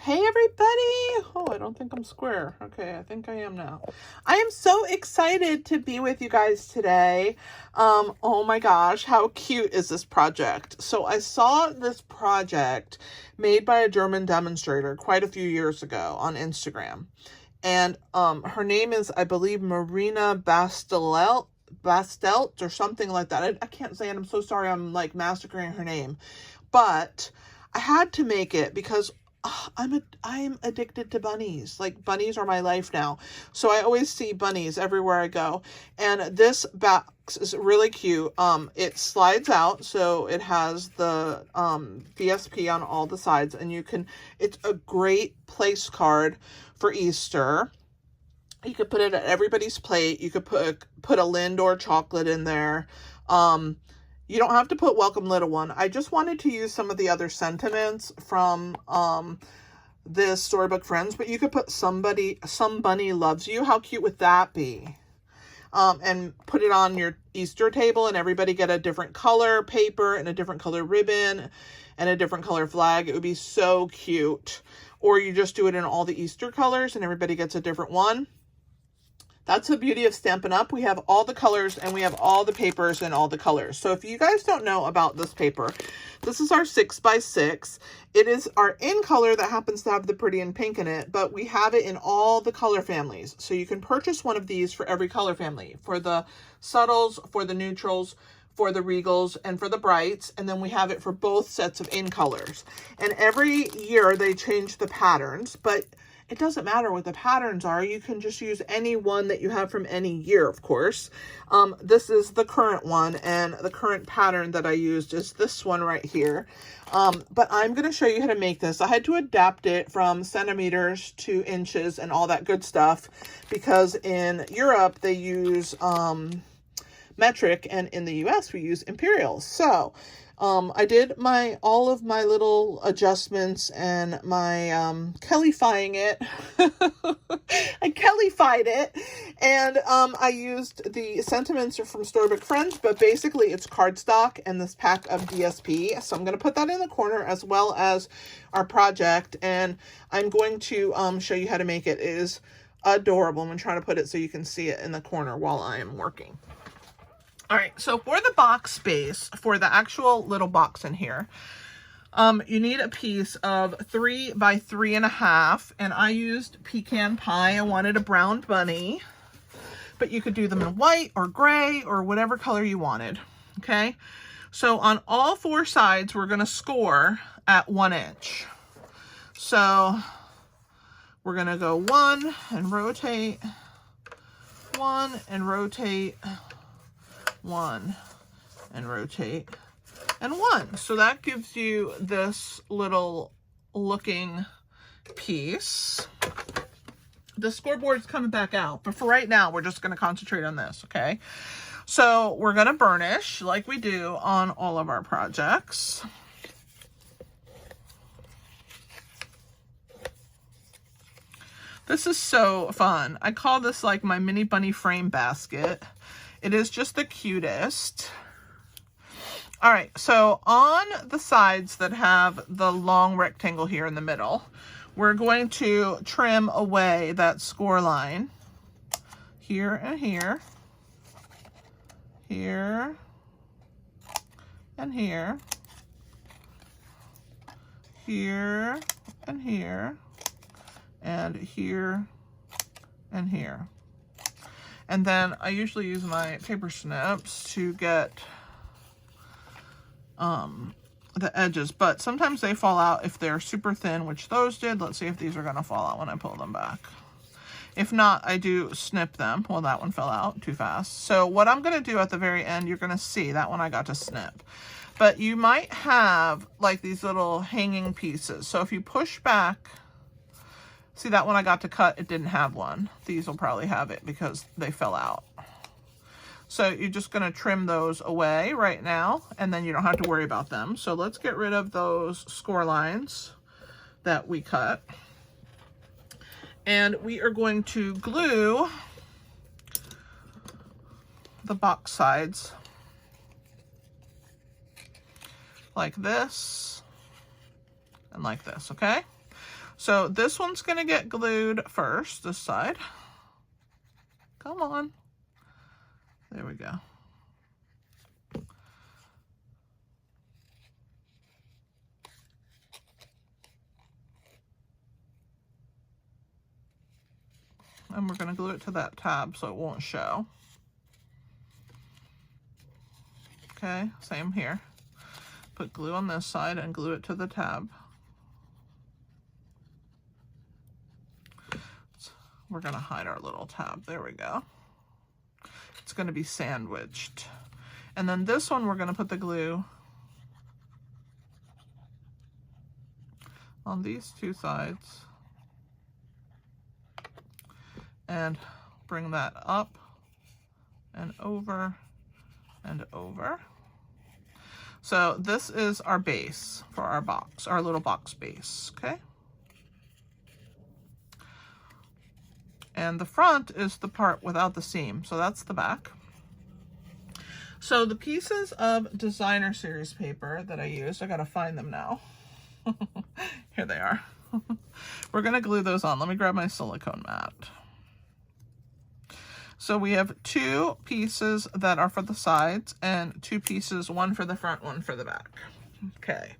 Hey everybody! Oh, I don't think I'm square. Okay, I think I am now. I am so excited to be with you guys today. Oh my gosh, how cute is this project? So I saw this project made by a German demonstrator quite a few years ago on Instagram. And her name is, I believe, Marina Bastelt or something like that. I can't say it. I'm so sorry. I'm like massacring her name. But I had to make it because I'm addicted to bunnies. Like, bunnies are my life now. So I always see bunnies everywhere I go. And this box is really cute. It slides out, so it has the BSP on all the sides, and it's a great place card for Easter. You could put it at everybody's plate. You could put a Lindor chocolate in there. You don't have to put Welcome Little One. I just wanted to use some of the other sentiments from this Storybook Friends, but you could put Some Bunny Loves You. How cute would that be? And put it on your Easter table, and everybody get a different color paper and a different color ribbon and a different color flag. It would be so cute. Or you just do it in all the Easter colors and everybody gets a different one. That's the beauty of Stampin' Up. We have all the colors and we have all the papers and all the colors. So if you guys don't know about this paper, this is our 6x6. It is our in color that happens to have the pretty and pink in it, but we have it in all the color families. So you can purchase one of these for every color family, for the subtles, for the neutrals, for the regals, and for the brights. And then we have it for both sets of in colors. And every year they change the patterns, but it doesn't matter what the patterns are. You can just use any one that you have from any year, of course. This is the current one, and the current pattern that I used is this one right here. But I'm going to show you how to make this. I had to adapt it from centimeters to inches and all that good stuff, because in Europe they use metric, and in the US we use imperial. So I did all of my little adjustments and my Kellyfying it. I Kellyfied it, and I used the sentiments from Storybook Friends, but basically it's cardstock and this pack of DSP. So I'm going to put that in the corner as well as our project, and I'm going to show you how to make it. It is adorable. I'm going to try to put it so you can see it in the corner while I am working. All right, so for the box space, for the actual little box in here, you need a piece of 3 by 3.5, and I used pecan pie. I wanted a brown bunny, but you could do them in white or gray or whatever color you wanted, okay? So on all 4 sides, we're gonna score at 1 inch. So we're gonna go 1 and rotate, 1 and rotate, 1 and rotate, and 1. So that gives you this little looking piece. The scoreboard's coming back out, but for right now, we're just going to concentrate on this, okay? So we're going to burnish like we do on all of our projects. This is so fun. I call this like my mini bunny frame basket. It is just the cutest. All right, so on the sides that have the long rectangle here in the middle, we're going to trim away that score line here and here, here and here, here and here, and here and here. And then I usually use my paper snips to get the edges, but sometimes they fall out if they're super thin, which those did. Let's see if these are going to fall out when I pull them back. If not, I do snip them. Well, that one fell out too fast. So what I'm going to do at the very end, you're going to see that one I got to snip. But you might have like these little hanging pieces. So if you push back, see that one I got to cut, it didn't have one. These will probably have it because they fell out. So you're just going to trim those away right now, and then you don't have to worry about them. So let's get rid of those score lines that we cut. And we are going to glue the box sides like this and like this, okay? So this one's going to get glued first, this side. Come on. There we go. And we're going to glue it to that tab so it won't show. Okay, same here. Put glue on this side and glue it to the tab. We're going to hide our little tab. There we go. It's going to be sandwiched. And then this one, we're going to put the glue on these two sides and bring that up and over and over. So this is our base for our box, our little box base, okay? And the front is the part without the seam, so that's the back. So the pieces of designer series paper that I used, I gotta find them now. Here they are. We're gonna glue those on. Let me grab my silicone mat. So we have 2 pieces that are for the sides and 2 pieces, one for the front, one for the back. Okay,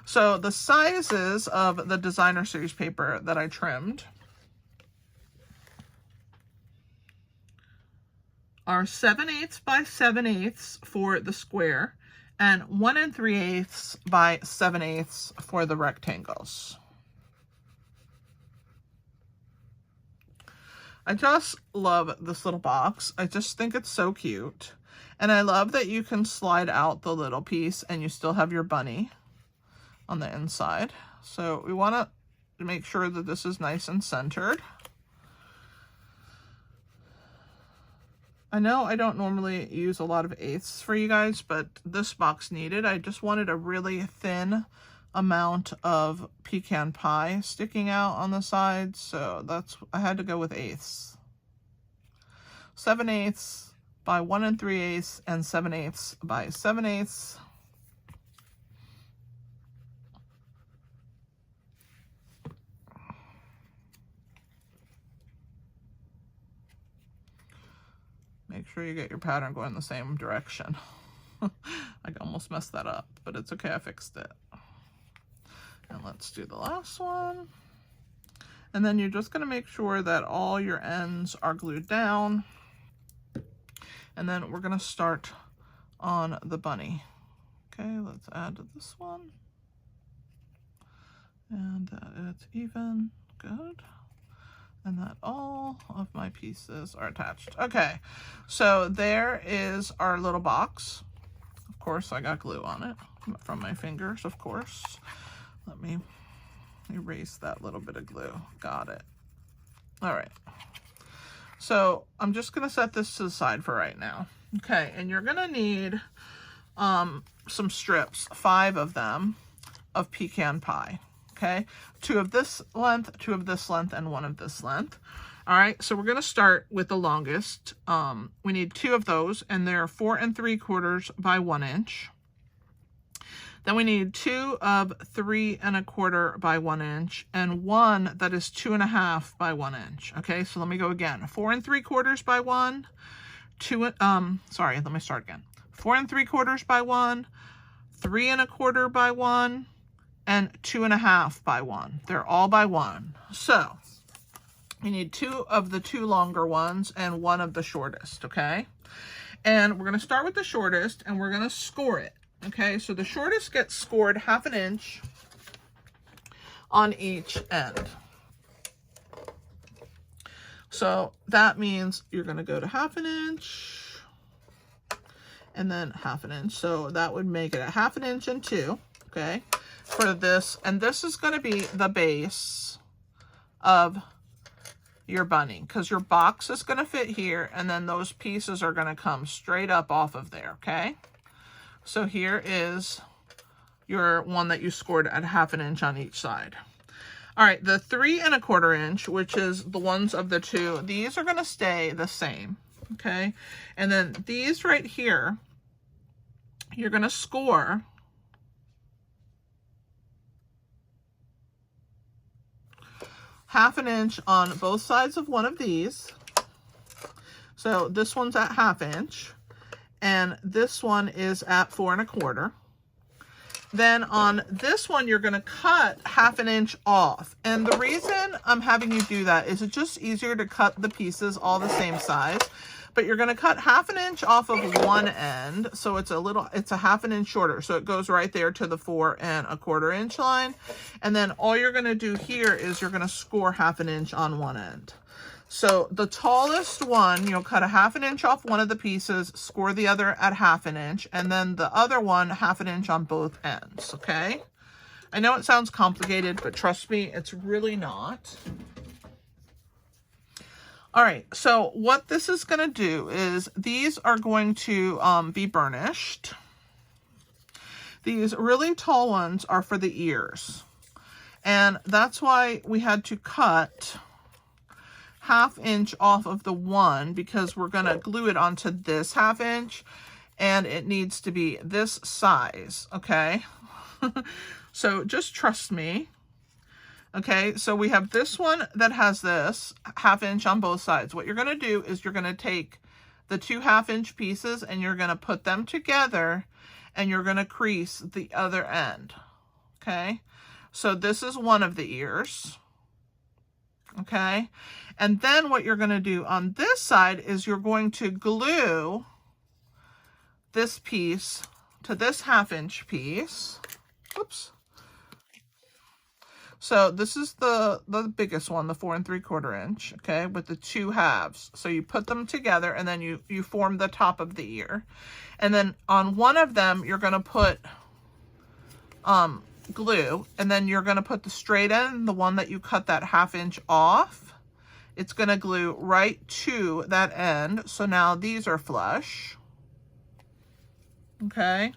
so the sizes of the designer series paper that I trimmed are 7/8 by 7/8 for the square and 1 3/8 by 7/8 for the rectangles. I just love this little box. I just think it's so cute. And I love that you can slide out the little piece and you still have your bunny on the inside. So we want to make sure that this is nice and centered. I know I don't normally use a lot of 1/8 for you guys, but this box needed. I just wanted a really thin amount of pecan pie sticking out on the sides, so I had to go with 1/8. 7/8 by 1 3/8 and 7/8 by 7/8. Make sure you get your pattern going the same direction. I almost messed that up, but it's okay, I fixed it. And let's do the last one. And then you're just going to make sure that all your ends are glued down. And then we're going to start on the bunny. Okay, let's add this one. And that it's even. Good. And that all of my pieces are attached. Okay, so there is our little box. Of course, I got glue on it from my fingers, of course. Let me erase that little bit of glue. Got it. All right. So I'm just going to set this to the side for right now. Okay, and you're going to need some strips, 5 of them, of pecan pie. Okay, 2 of this length, 2 of this length, and 1 of this length. All right, so we're going to start with the longest. We need 2 of those, and they're 4 3/4 by 1 inch. Then we need 2 of 3 1/4 by 1 inch, and 1 that is 2 1/2 by 1 inch. Okay, so let me go again. 4 3/4 by 1, sorry, let me start again. 4 3/4 by 1, 3 1/4 by 1, and 2 1/2 by 1. They're all by 1. So we need 2 of the 2 longer ones and 1 of the shortest, okay? And we're going to start with the shortest, and we're going to score it. Okay, so the shortest gets scored 1/2 inch on each end. So that means you're going to go to 1/2 inch and then 1/2 inch. So that would make it 1/2 inch and 2, okay, for this. And this is going to be the base of your bunny, because your box is going to fit here, and then those pieces are going to come straight up off of there, okay? So here is your one that you scored at 1/2 inch on each side. All right, the 3 1/4 inch, which is the ones of the 2, these are going to stay the same, okay? And then these right here, you're going to score 1/2 inch on both sides of one of these. So this one's at 1/2 inch, and this one is at 4 1/4. Then on this one, you're going to cut 1/2 inch off. And the reason I'm having you do that is it's just easier to cut the pieces all the same size. But you're going to cut 1/2 inch off of one end. So it's a 1/2 inch shorter. So it goes right there to the 4 1/4 inch line. And then all you're going to do here is you're going to score 1/2 inch on one end. So the tallest one, you'll cut 1/2 inch off one of the pieces, score the other at 1/2 inch, and then the other one 1/2 inch on both ends, okay? I know it sounds complicated, but trust me, it's really not. All right, so what this is going to do is these are going to be burnished. These really tall ones are for the ears, and that's why we had to cut 1/2 inch off of the one, because we're going to glue it onto this 1/2 inch, and it needs to be this size, okay? So just trust me. Okay, so we have this one that has this 1/2 inch on both sides. What you're going to do is you're going to take the two 1/2 inch pieces and you're going to put them together, and you're going to crease the other end. Okay, so this is one of the ears. Okay, and then what you're going to do on this side is you're going to glue this piece to this 1/2 inch piece. Whoops. So this is the biggest one, the 4 3/4 inch, okay, with the two halves. So you put them together, and then you form the top of the ear. And then on one of them, you're going to put glue, and then you're going to put the straight end, the one that you cut that 1/2 inch off. It's going to glue right to that end. So now these are flush. Okay.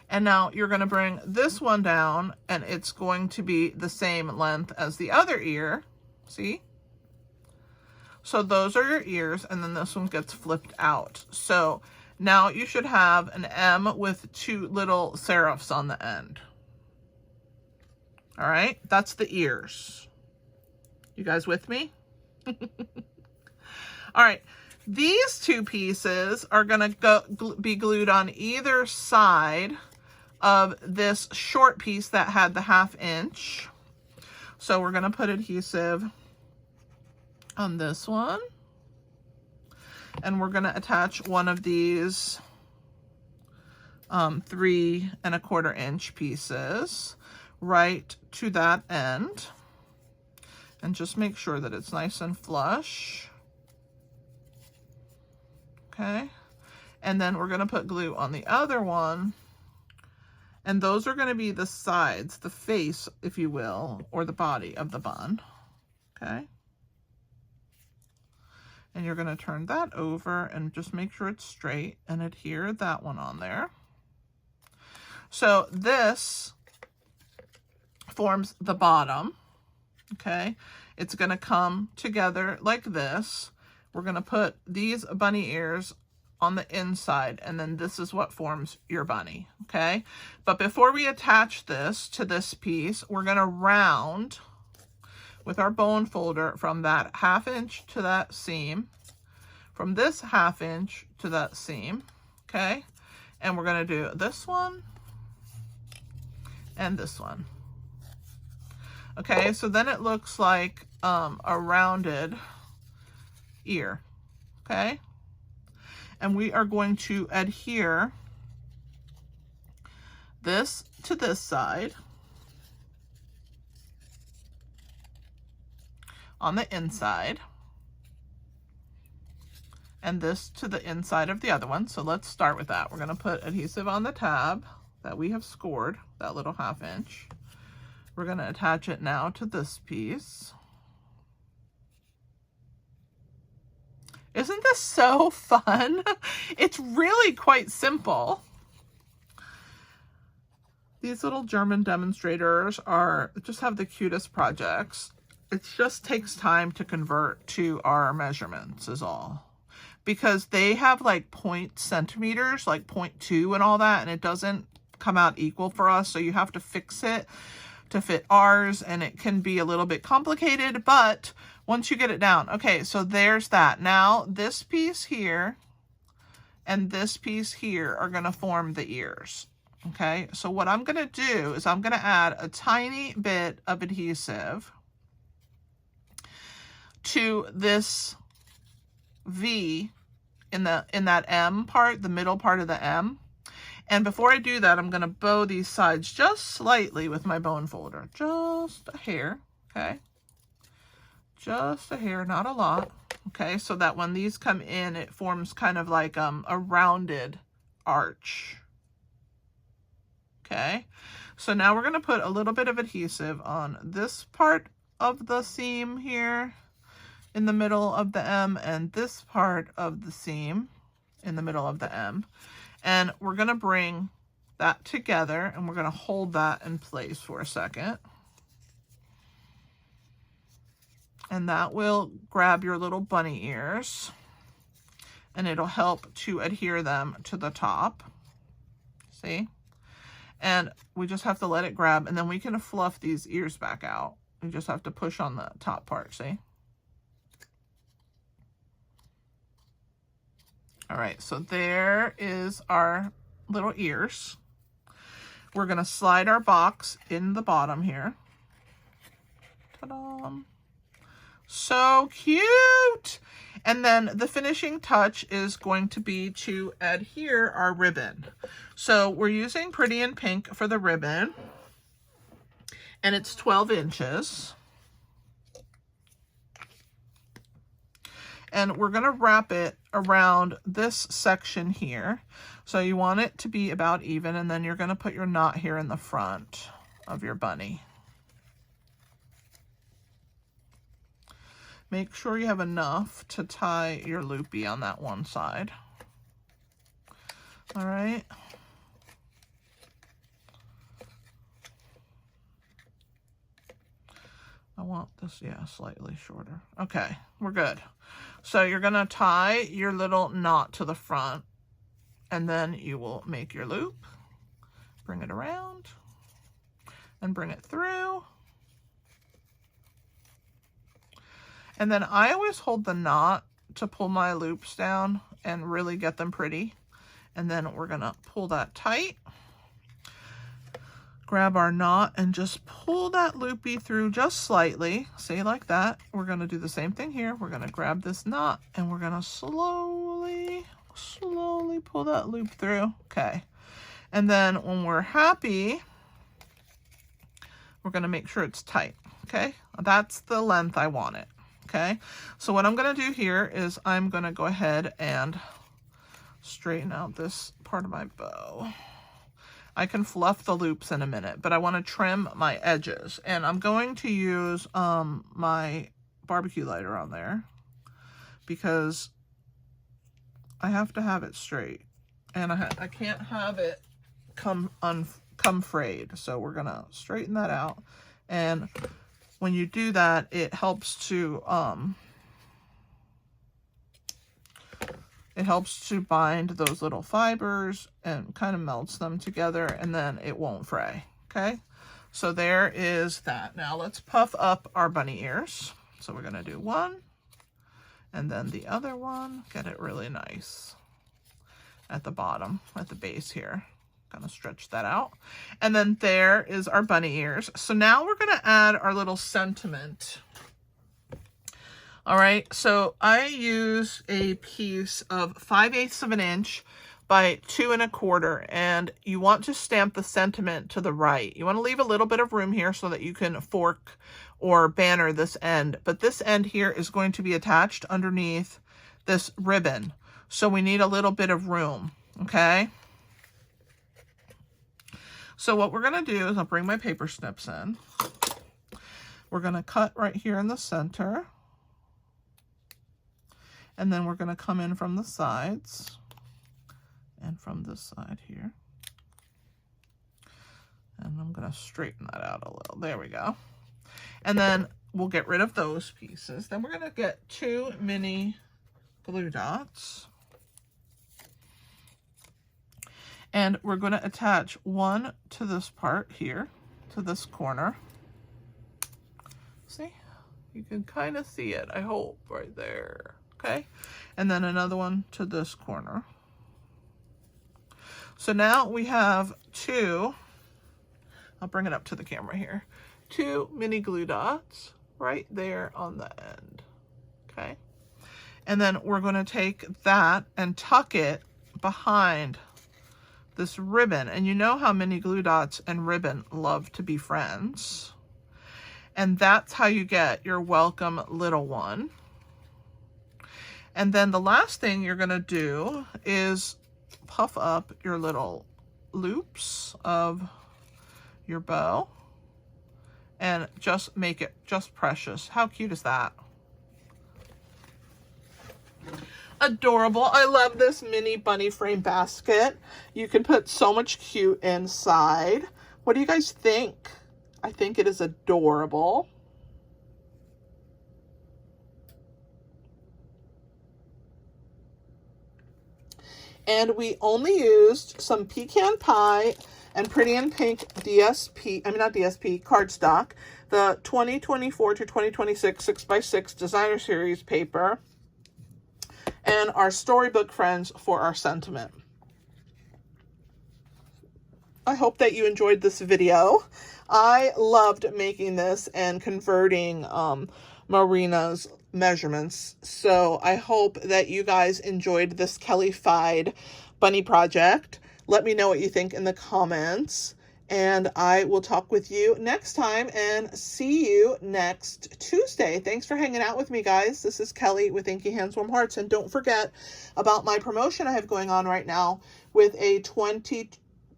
And now you're going to bring this one down, and it's going to be the same length as the other ear. See? So those are your ears, and then this one gets flipped out. So now you should have an M with two little serifs on the end. All right, that's the ears. You guys with me? All right, these two pieces are going to be glued on either side of this short piece that had the 1/2 inch. So we're going to put adhesive on this one, and we're going to attach one of these 3 1/4 inch pieces right to that end, and just make sure that it's nice and flush. Okay, and then we're going to put glue on the other one, and those are going to be the sides, the face, if you will, or the body of the bun. Okay, and you're going to turn that over and just make sure it's straight and adhere that one on there. So this forms the bottom. Okay, it's going to come together like this. We're going to put these bunny ears on the inside, and then this is what forms your bunny. Okay, but before we attach this to this piece, we're going to round with our bone folder from that 1/2 inch to that seam, from this 1/2 inch to that seam. Okay, and we're going to do this one and this one. Okay, so then it looks like a rounded ear. Okay, and we are going to adhere this to this side on the inside, and this to the inside of the other one. So let's start with that. We're going to put adhesive on the tab that we have scored, that little 1/2 inch. We're going to attach it now to this piece. Isn't this so fun? It's really quite simple. These little German demonstrators just have the cutest projects. It just takes time to convert to our measurements is all. Because they have like 0.2 centimeters, like 0.2 and all that, and it doesn't come out equal for us. So you have to fix it to fit ours, and it can be a little bit complicated, but once you get it down. Okay, so there's that. Now this piece here and this piece here are going to form the ears. Okay, so what I'm going to do is I'm going to add a tiny bit of adhesive to this V in that M part, the middle part of the M. And before I do that, I'm going to bow these sides just slightly with my bone folder. Just a hair, okay? Just a hair, not a lot, okay? So that when these come in, it forms kind of like a rounded arch, okay? So now we're going to put a little bit of adhesive on this part of the seam here in the middle of the M and this part of the seam in the middle of the M. And we're going to bring that together and we're going to hold that in place for a second. And that will grab your little bunny ears and it'll help to adhere them to the top. See? And we just have to let it grab and then we can fluff these ears back out. You just have to push on the top part, see? All right, so there is our little ears. We're gonna slide our box in the bottom here. Ta-da! So cute! And then the finishing touch is going to be to adhere our ribbon. So we're using Pretty in Pink for the ribbon, and it's 12 inches. And we're going to wrap it around this section here. So you want it to be about even, and then you're going to put your knot here in the front of your bunny. Make sure you have enough to tie your loopy on that one side. All right. I want this, yeah, slightly shorter. Okay, we're good. So you're gonna tie your little knot to the front and then you will make your loop, bring it around and bring it through. And then I always hold the knot to pull my loops down and really get them pretty. And then we're gonna pull that tight. Grab our knot and just pull that loopy through just slightly. See, like that. We're going to do the same thing here. We're going to grab this knot and we're going to slowly pull that loop through. Okay. And then when we're happy, we're going to make sure it's tight. Okay. That's the length I want it. Okay. So what I'm going to do here is I'm going to go ahead and straighten out this part of my bow. I can fluff the loops in a minute, but I want to trim my edges. And I'm going to use my barbecue lighter on there because I have to have it straight. And I can't have it come frayed. So we're going to straighten that out. And when you do that, it helps to bind those little fibers and kind of melts them together, and then it won't fray. Okay, so there is that. Now let's puff up our bunny ears. So we're gonna do one and then the other one, get it really nice at the bottom, at the base here. Gonna stretch that out. And then there is our bunny ears. So now we're gonna add our little sentiment. All right, so I use a piece of 5/8 of an inch by 2 1/4, and you want to stamp the sentiment to the right. You want to leave a little bit of room here so that you can fork or banner this end, but this end here is going to be attached underneath this ribbon. So we need a little bit of room, okay? So what we're gonna do is I'll bring my paper snips in. We're gonna cut right here in the center. And then we're going to come in from the sides and from this side here. And I'm going to straighten that out a little. There we go. And then we'll get rid of those pieces. Then we're going to get 2 mini glue dots. And we're going to attach one to this part here, to this corner. See? You can kind of see it, I hope, right there. Okay? And then another one to this corner. So now we have two, I'll bring it up to the camera here, two mini glue dots right there on the end. Okay? And then we're going to take that and tuck it behind this ribbon. And you know how mini glue dots and ribbon love to be friends. And that's how you get your welcome little one. And then the last thing you're going to do is puff up your little loops of your bow and just make it just precious. How cute is that? Adorable. I love this mini bunny frame basket. You can put so much cute inside. What do you guys think? I think it is adorable. And we only used some pecan pie and Pretty in Pink DSP, I mean not DSP, cardstock, the 2024 to 2026 6x6 designer series paper, and our Storybook friends for our sentiment. I hope that you enjoyed this video. I loved making this and converting Marina's measurements. So I hope that you guys enjoyed this Kelly-fied bunny project. Let me know what you think in the comments. And I will talk with you next time and see you next Tuesday. Thanks for hanging out with me, guys. This is Kelly with Inky Hands Warm Hearts. And don't forget about my promotion I have going on right now with a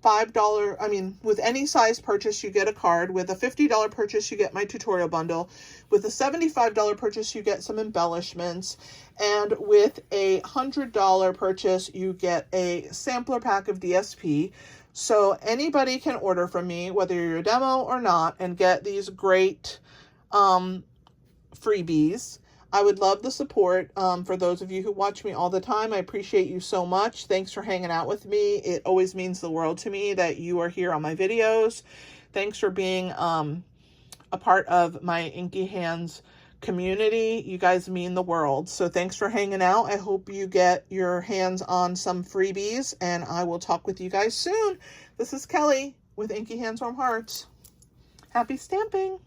with any size purchase, you get a card. With a $50 purchase, you get my tutorial bundle. With a $75 purchase, you get some embellishments. And with a $100 purchase, you get a sampler pack of DSP. So anybody can order from me, whether you're a demo or not, and get these great freebies. I would love the support for those of you who watch me all the time. I appreciate you so much. Thanks for hanging out with me. It always means the world to me that you are here on my videos. Thanks for being a part of my Inky Hands community. You guys mean the world. So thanks for hanging out. I hope you get your hands on some freebies, and I will talk with you guys soon. This is Kelly with Inky Hands Warm Hearts. Happy stamping!